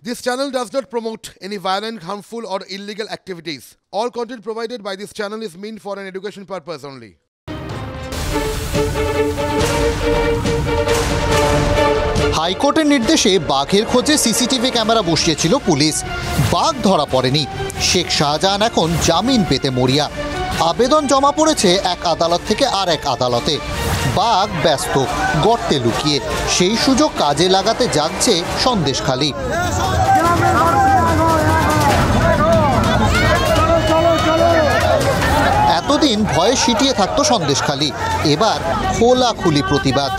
This channel does not promote any violent, harmful, or illegal activities. All content provided by this channel is meant for an education purpose only. হাইকোর্টের নির্দেশে বাঘের খোঁজে CCTV camera বসিয়েছিল police. বাঘ ধরা পড়েনি। শেখ শাহজাহান এখন জামিন পেতে মরিয়া। আবেদন জমা পড়েছে এক আদালত থেকে আর এক আদালতে। বাঘ ব্যস্ত, গর্তে লুকিয়ে। সেই সুযোগ কাজে লাগাতে জাগছে সন্দেশখালী। এতদিন ভয়ে সিটিয়ে থাকতো সন্দেশখালী, এবার খোলাখুলি প্রতিবাদ।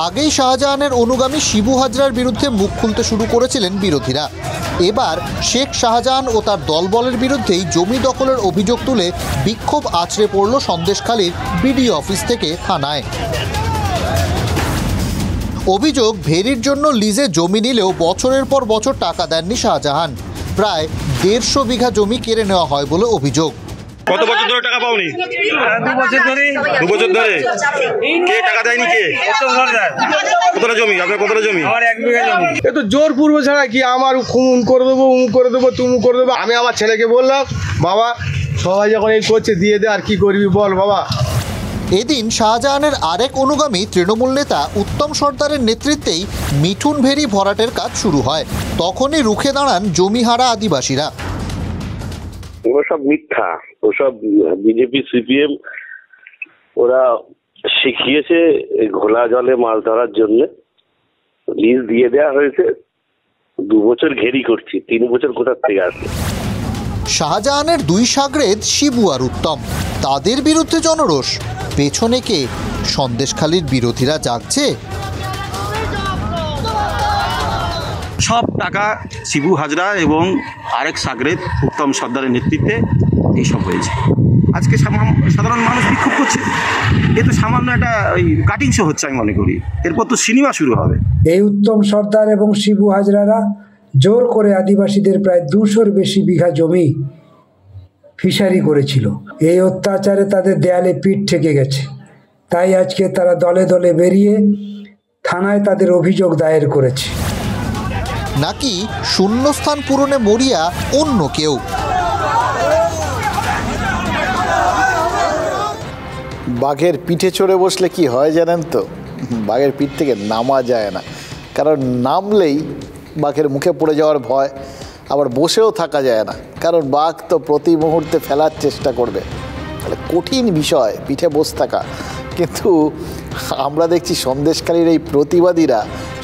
আগেই শাহজাহানের অনুগামী শিবু হাজরার বিরুদ্ধে মুখ খুলতে শুরু করেছিলেন বিরোধীরা। এবার শেখ শাহজাহান ও তার দলবলের বিরুদ্ধেই জমি দখলের অভিযোগ তুলে বিক্ষোভ আছড়ে পড়ল সন্দেশখালীর বিডিও অফিস থেকে থানায়। অভিযোগ, ভেরির জন্য লিজে জমি নিলেও বছরের পর বছর টাকা দেননি শাহজাহান। প্রায় 150 বিঘা জমি কেড়ে নেওয়া হয় বলে অভিযোগ। কত বছর ধরে টাকা পাওনি? 2 বছর ধরে। 2 বছর ধরে কে টাকা দেয়নি? কে? কতটা জমি আপনার? কতটা জমি? আমার 1 বিঘা জমি। এ তো জোর পূর্ব ছাড়া কি, আমার খুন করে দেবো, করে দেবো, তুমি করে দেবো। আমি আমার ছেলেকে বললাম, বাবা সবাই যখন এই করছে দিয়ে দে, আর কি করবি বল বাবা। এদিন শাহজাহানের আরেক অনুগামী তৃণমূল নেতা উত্তম সর্দারের নেতৃত্বেই মিঠুন ভেরি ভরাটের কাজ শুরু হয়। তখনই রুখে দাঁড়ান জমিহারা আদিবাসীরা। ওরা সব মিথ্যা, ওসব বিজেপি সিপিএম ওরা শিখিয়েছে ঘোলা জলে মাছ ধরার জন্য। লিজ দিয়ে দেওয়া হয়েছে, 2 বছর ঘেরি করছি, 3 বছর কোথার থেকে আসবে। শাহজাহানের 2 সাগরেদ শিবু আর উত্তম, তাদের বিরুদ্ধে জনরোষ। পেছনে কে? সন্দেশখালীর বিরোধীরা জাগছে। সব টাকা শিবু হাজরা এবং আরেক সাগরেদ উত্তম সর্দারের নেতৃত্বে এইসব হয়েছে। আজকে সাধারণ মানুষ বিক্ষোভ করছে। এ তো সামান্য একটা ওই কাটিং শো হচ্ছে আমি মনে করি। এরপর তো সিনেমা শুরু হবে। এই উত্তম সর্দার এবং শিবু হাজরারা জোর করে আদিবাসীদের প্রায় 200-র বেশি বিঘা জমি ফিশারি করেছিল। এই অত্যাচারে তাদের দেয়ালে পিঠ ঠেকে গেছে। তাই আজকে তারা দলে দলে বেরিয়ে থানায় তাদের অভিযোগ দায়ের করেছে। নাকি শূন্যস্থান পূরণে মরিয়া অন্য কেউ? বাঘের পিঠে চড়ে বসলে কি হয় জানেন তো? বাঘের পিঠ থেকে নামা যায় না, কারণ নামলেই বাঘের মুখে পড়ে যাওয়ার ভয়। আবার বসেও থাকা যায় না, কারণ বাঘ তো প্রতি মুহূর্তে ফেলার চেষ্টা করবে। তাহলে কঠিন বিষয় পিঠে বসে থাকা। কিন্তু আমরা দেখছি সন্দেশখালীর এই প্রতিবাদীরা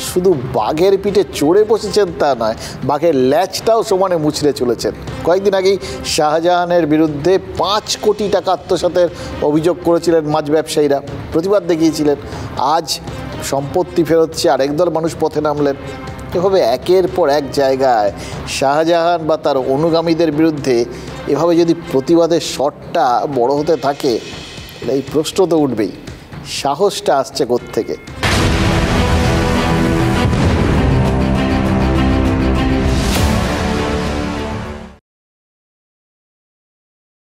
শুধু বাঘের পিঠে চড়ে বসেছেন তা নয়, বাঘের ল্যাজটাও সমানে মুচড়ে চলেছেন। কয়েকদিন আগেই শাহজাহানের বিরুদ্ধে 5 কোটি টাকা আত্মসাতের অভিযোগ করেছিলেন মাছ ব্যবসায়ীরা, প্রতিবাদ দেখিয়েছিলেন। আজ সম্পত্তি ফেরত চেয়ে আরেক দল মানুষ পথে নামলেন। এভাবে একের পর এক জায়গায় শাহজাহান বা তার অনুগামীদের বিরুদ্ধে এভাবে যদি প্রতিবাদের শটটা বড় হতে থাকে, এই প্রশ্ন তো উঠবেই, সাহসটা আসছে কোত্থেকে?